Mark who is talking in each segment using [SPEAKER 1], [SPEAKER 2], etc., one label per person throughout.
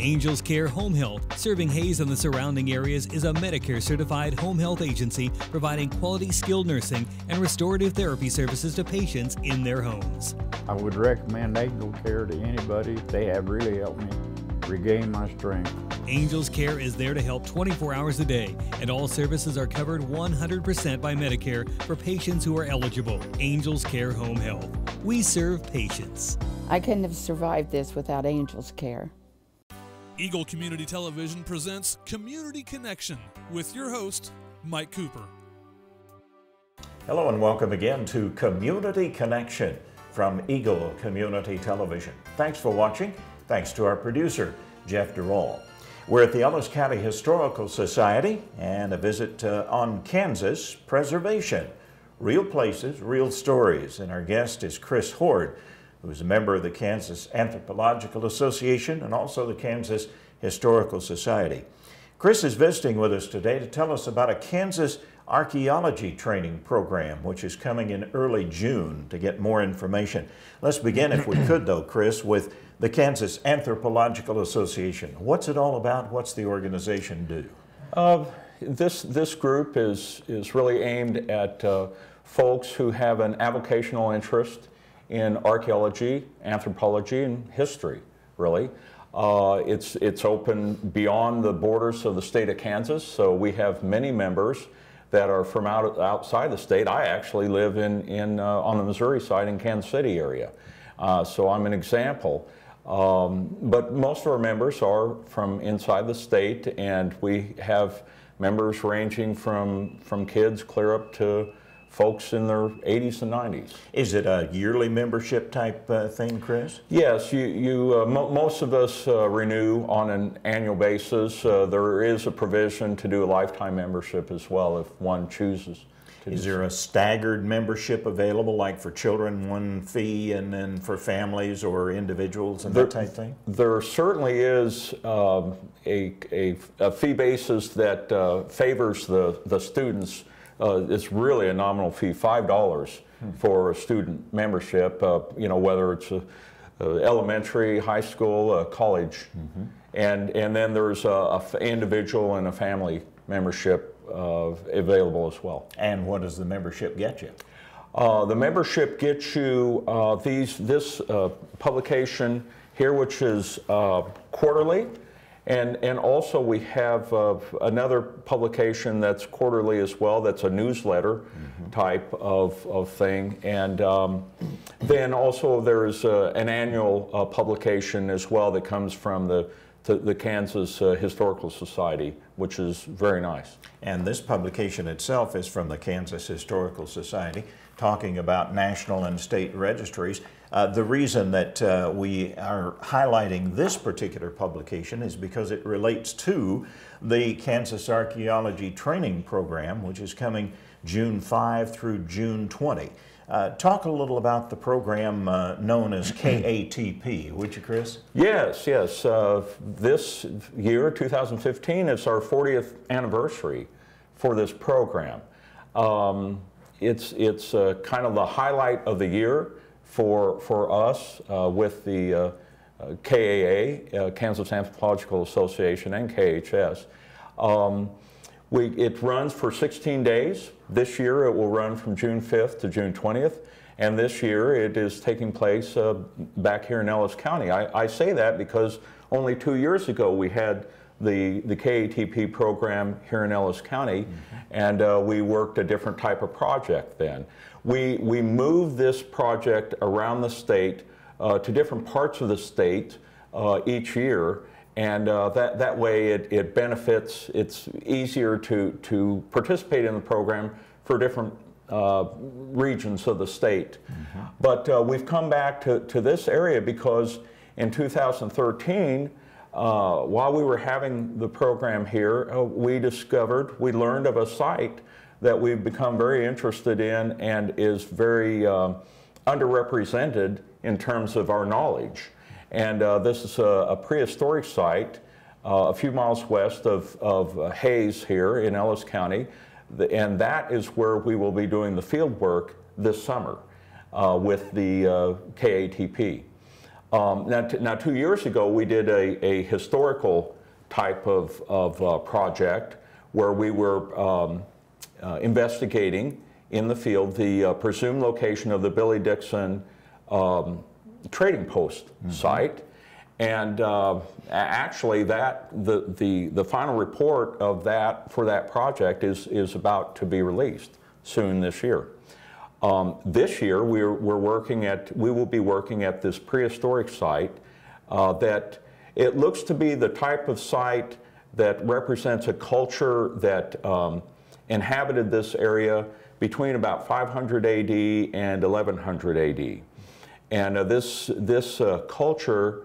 [SPEAKER 1] Angels Care Home Health, serving Hayes and the surrounding areas, is a Medicare-certified home health agency providing quality skilled nursing and restorative therapy services to patients in their homes.
[SPEAKER 2] I would recommend Angel Care to anybody. They have really helped me regain my strength.
[SPEAKER 1] Angels Care is there to help 24 hours a day, and all services are covered 100% by Medicare for patients who are eligible. Angels Care Home Health. We serve patients.
[SPEAKER 3] I couldn't have survived this without Angels Care.
[SPEAKER 4] Eagle Community Television presents Community Connection with your host, Mike Cooper.
[SPEAKER 5] Hello and welcome again to Community Connection from Eagle Community Television. Thanks for watching. Thanks to our producer, Jeff Durall. We're at the Ellis County Historical Society and a visit on Kansas preservation. Real places, real stories. And our guest is Chris Hord, who's a member of the Kansas Anthropological Association and also the Kansas Historical Society. Chris is visiting with us today to tell us about a Kansas Archaeology Training Program, which is coming in early June. To get more information, let's begin, if we could though, Chris, with the Kansas Anthropological Association. What's it all about? What's the organization do?
[SPEAKER 6] This group is really aimed at folks who have an avocational interest in archaeology, anthropology, and history, really. It's open beyond the borders of the state of Kansas, so we have many members that are from outside the state. I actually live on the Missouri side in Kansas City area, so I'm an example. But most of our members are from inside the state, and we have members ranging from kids clear up to folks in their 80s and 90s.
[SPEAKER 5] Is it a yearly membership type thing, Chris?
[SPEAKER 6] Yes, most of us renew on an annual basis. There is a provision to do a lifetime membership as well if one chooses.
[SPEAKER 5] Is there a staggered membership available, like for children, one fee, and then for families or individuals and that type thing?
[SPEAKER 6] There certainly is a fee basis that favors the students. It's really a nominal fee, $5 for a student membership, whether it's elementary, high school, college. And then there's an individual and a family membership available as well.
[SPEAKER 5] And what does the membership get you?
[SPEAKER 6] The membership gets you this publication here, which is quarterly. And also we have another publication that's quarterly as well, that's a newsletter type of thing. And then also there's an annual publication as well that comes from the Kansas Historical Society, which is very nice.
[SPEAKER 5] And this publication itself is from the Kansas Historical Society, talking about national and state registries. The reason that we are highlighting this particular publication is because it relates to the Kansas Archaeology Training Program, which is coming June 5 through June 20. Talk a little about the program known as KATP, would you, Chris?
[SPEAKER 6] Yes. This year, 2015, is our 40th anniversary for this program. It's kind of the highlight of the year for us with the KAA, Kansas Anthropological Association, and KHS. It runs for 16 days. This year it will run from June 5th to June 20th, and this year it is taking place back here in Ellis County. I say that because only 2 years ago we had the KATP program here in Ellis County, and we worked a different type of project then. We moved this project around the state to different parts of the state each year, and that way it benefits. It's easier to participate in the program for different regions of the state. But we've come back to this area because in 2013, while we were having the program here, we learned of a site that we've become very interested in and is very underrepresented in terms of our knowledge. And this is a prehistoric site a few miles west of Hayes here in Ellis County. And that is where we will be doing the field work this summer with the KATP. Now 2 years ago, we did a historical type of project where we were investigating in the field the presumed location of the Billy Dixon trading post site. And actually the final report of that for that project is about to be released soon this year. This year we will be working at this prehistoric site that it looks to be the type of site that represents a culture that inhabited this area between about 500 AD and 1100 AD. And this culture,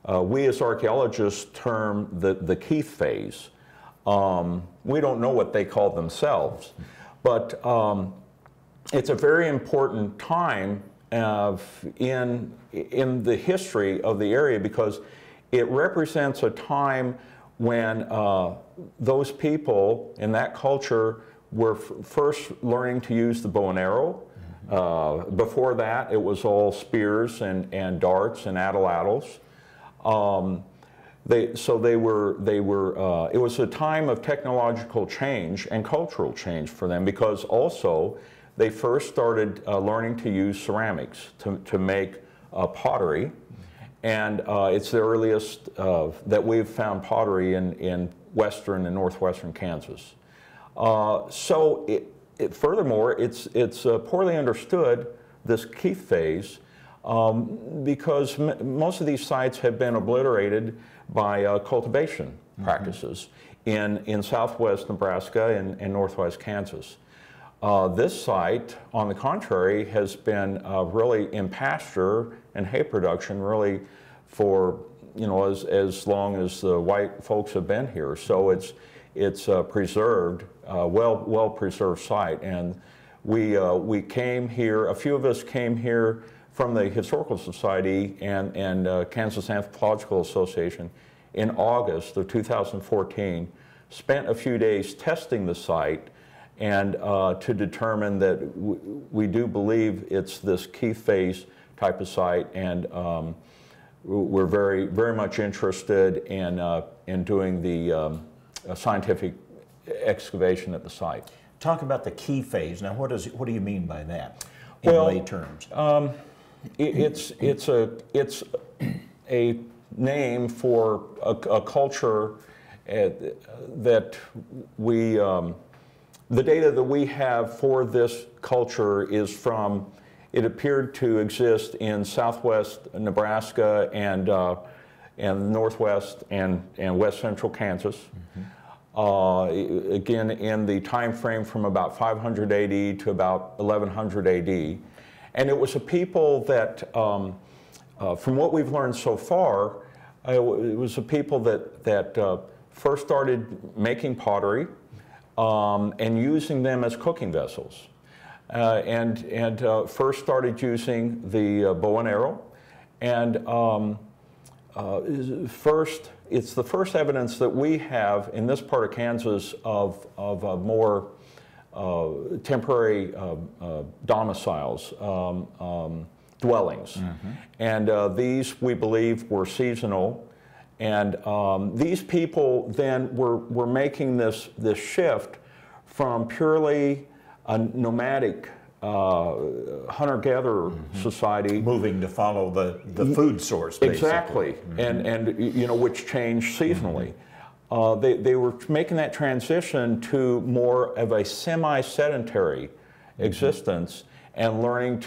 [SPEAKER 6] we as archaeologists term the Keith phase. We don't know what they call themselves, but it's a very important time in the history of the area because it represents a time when those people in that culture were first learning to use the bow and arrow. Before that, it was all spears and darts and atlatls. It was a time of technological change and cultural change for them because also they first started learning to use ceramics to make pottery. And it's the earliest that we've found pottery in western and northwestern Kansas. Furthermore, it's poorly understood, this Keith phase, because most of these sites have been obliterated by cultivation practices in southwest Nebraska and northwest Kansas. This site, on the contrary, has been really in pasture and hay production really for, you know, as long as the white folks have been here. So it's preserved, well preserved site. And we came here, a few of us came here from the Historical Society and Kansas Anthropological Association in August of 2014, spent a few days testing the site and to determine that we do believe it's this Keith phase type of site, and we're very much interested in doing the scientific excavation at the site.
[SPEAKER 5] Talk about the Keith phase. Now, what do you mean by that in lay terms?
[SPEAKER 6] It's a name for a culture that we. The data that we have for this culture is from, it appeared to exist in southwest Nebraska and northwest and west central Kansas. Again, in the time frame from about 500 AD to about 1100 AD. And it was a people that, from what we've learned so far, it was a people that first started making pottery, and using them as cooking vessels, and first started using the bow and arrow, and it's the first evidence that we have in this part of Kansas of more temporary domiciles, dwellings, and these we believe were seasonal. And these people then were making this shift from purely a nomadic hunter-gatherer society,
[SPEAKER 5] moving to follow the food source, basically.
[SPEAKER 6] Exactly, and you know, which changed seasonally. They were making that transition to more of a semi-sedentary existence and learning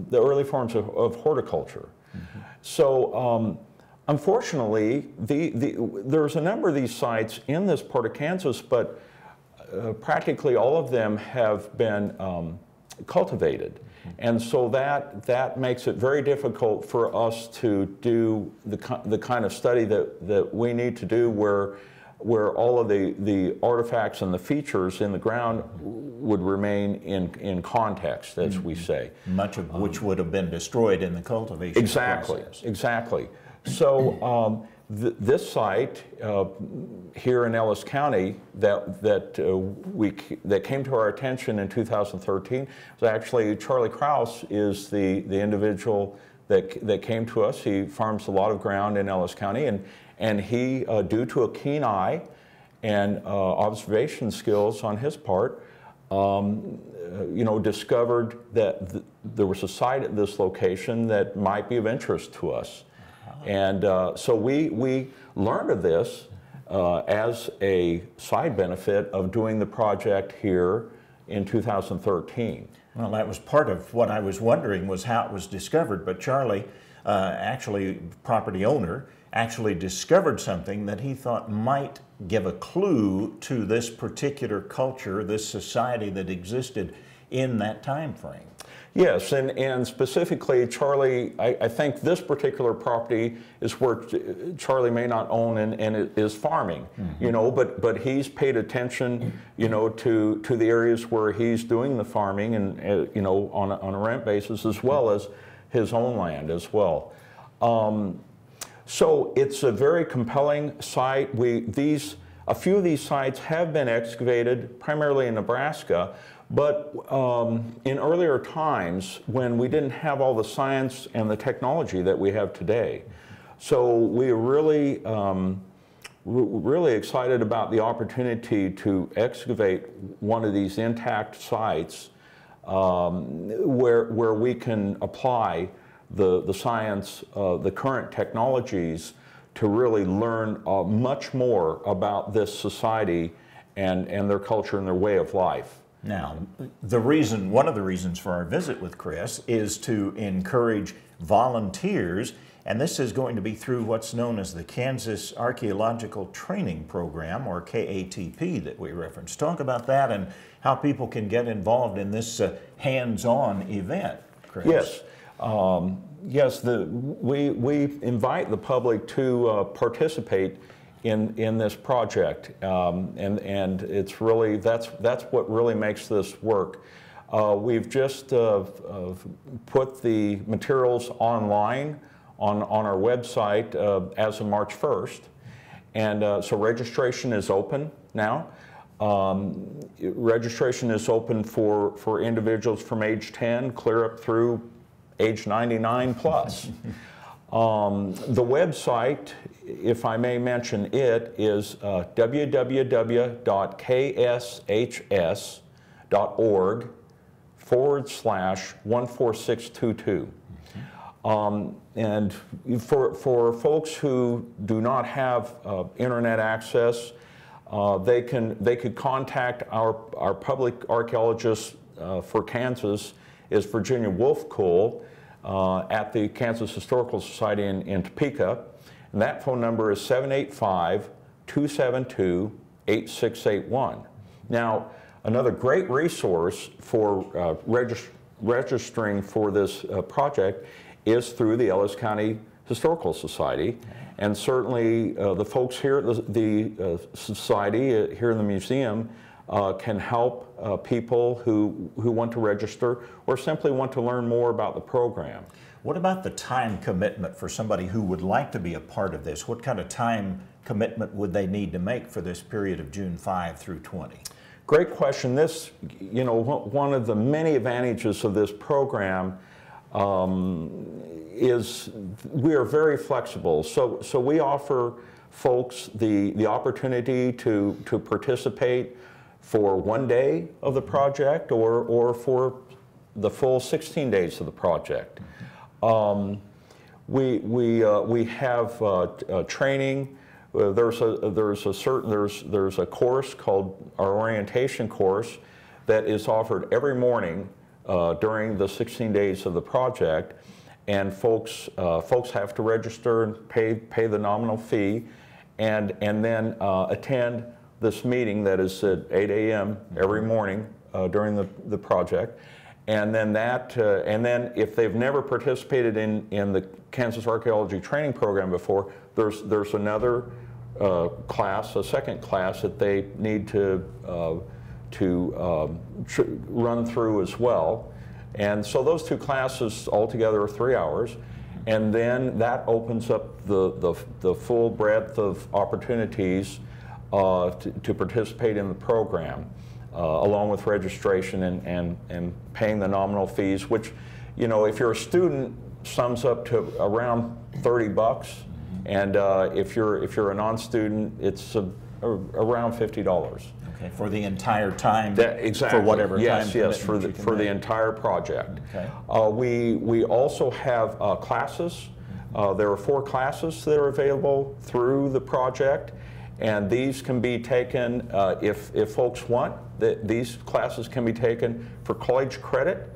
[SPEAKER 6] the early forms of horticulture. So, unfortunately, there's a number of these sites in this part of Kansas, but practically all of them have been cultivated. And so that makes it very difficult for us to do the kind of study that we need to do where all of the artifacts and the features in the ground would remain in context, as we say.
[SPEAKER 5] Much of which would have been destroyed in the cultivation process.
[SPEAKER 6] Exactly. So this site here in Ellis County that came to our attention in 2013 was actually Charlie Krause is the individual that came to us. He farms a lot of ground in Ellis County, and he, due to a keen eye and observation skills on his part, discovered that there was a site at this location that might be of interest to us. And so we learned of this as a side benefit of doing the project here in 2013.
[SPEAKER 5] Well, that was part of what I was wondering, was how it was discovered. But Charlie, actually property owner, actually discovered something that he thought might give a clue to this particular culture, this society that existed in that time frame.
[SPEAKER 6] Yes, and specifically, Charlie, I think this particular property is where Charlie may not own and it is farming, but he's paid attention, to the areas where he's doing the farming and, on a rent basis, as well as his own land as well. So it's a very compelling site. A few of these sites have been excavated, primarily in Nebraska, but in earlier times when we didn't have all the science and the technology that we have today. So we're really excited about the opportunity to excavate one of these intact sites where we can apply the science, the current technologies, to really learn much more about this society and their culture and their way of life.
[SPEAKER 5] Now, one of the reasons for our visit with Chris is to encourage volunteers, and this is going to be through what's known as the Kansas Archaeological Training Program, or KATP, that we referenced. Talk about that and how people can get involved in this hands-on event, Chris.
[SPEAKER 6] Yes. Yes, we invite the public to participate in this project, and it's really that's what really makes this work. We've just put the materials online on our website as of March 1st, and so registration is open now. Registration is open for individuals from age 10 clear up through age 99 plus. The website, if I may mention it, is www.ksh.org/14622. And for folks who do not have internet access, they could contact our public archaeologist for Kansas is Virginia Wolfcool at the Kansas Historical Society in Topeka. And that phone number is 785-272-8681. Now, another great resource for registering for this project is through the Ellis County Historical Society. And certainly the folks here at the society, here in the museum, can help people who want to register or simply want to learn more about the program.
[SPEAKER 5] What about the time commitment for somebody who would like to be a part of this? What kind of time commitment would they need to make for this period of June 5 through 20?
[SPEAKER 6] Great question. This, one of the many advantages of this program is we are very flexible. So we offer folks the opportunity to participate for one day of the project or for the full 16 days of the project. We have training. There's a course called our orientation course that is offered every morning during the 16 days of the project, and folks have to register and pay the nominal fee, and then attend this meeting that is at 8 a.m. every morning during the project. And then and then if they've never participated in the Kansas Archaeology Training Program before, there's another class, a second class that they need to run through as well. And so those two classes altogether are 3 hours, and then that opens up the full breadth of opportunities to participate in the program. Along with registration and paying the nominal fees, which, if you're a student, sums up to around $30, and if you're a non-student, it's around $50.
[SPEAKER 5] Okay, for the entire time.
[SPEAKER 6] Exactly.
[SPEAKER 5] For whatever time.
[SPEAKER 6] Yes, for the entire project.
[SPEAKER 5] Okay.
[SPEAKER 6] We also have classes. There are 4 classes that are available through the project, and these can be taken if folks want. These classes can be taken for college credit.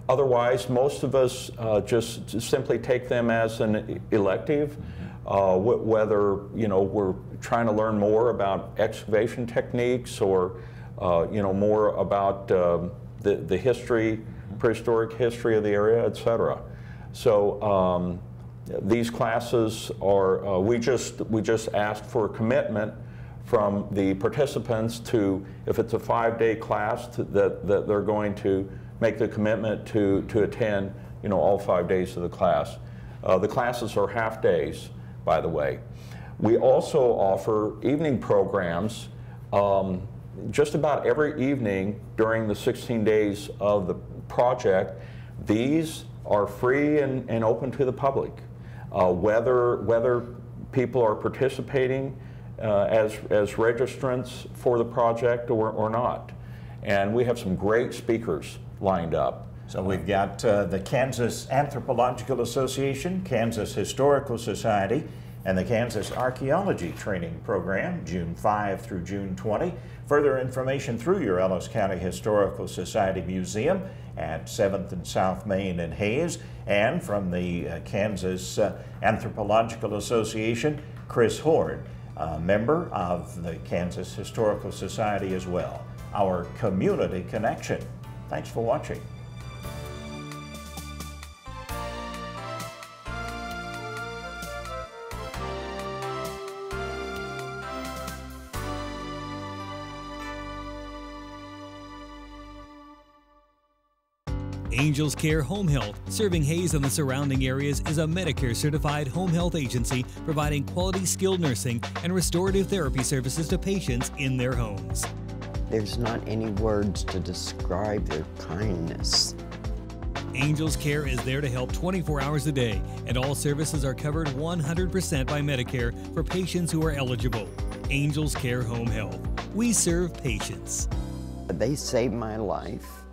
[SPEAKER 6] Otherwise, most of us just simply take them as an elective, whether we're trying to learn more about excavation techniques or more about the history, prehistoric history of the area, etc. So these classes are we just asked for a commitment from the participants to, if it's a 5-day class, that they're going to make the commitment to attend all 5 days of the class. The classes are half days, by the way. We also offer evening programs just about every evening during the 16 days of the project. These are free and open to the public, whether people are participating as registrants for the project or not. And we have some great speakers lined up.
[SPEAKER 5] So we've got the Kansas Anthropological Association, Kansas Historical Society, and the Kansas Archaeology Training Program, June 5 through June 20. Further information through your Ellis County Historical Society Museum at 7th and South Main in Hayes, and from the Kansas Anthropological Association, Chris Hord, a member of the Kansas Historical Society as well. Our community connection. Thanks for watching.
[SPEAKER 1] Angels Care Home Health, serving Hayes and the surrounding areas, is a Medicare-certified home health agency providing quality skilled nursing and restorative therapy services to patients in their homes.
[SPEAKER 7] There's not any words to describe their kindness.
[SPEAKER 1] Angels Care is there to help 24 hours a day, and all services are covered 100% by Medicare for patients who are eligible. Angels Care Home Health. We serve patients.
[SPEAKER 7] They saved my life.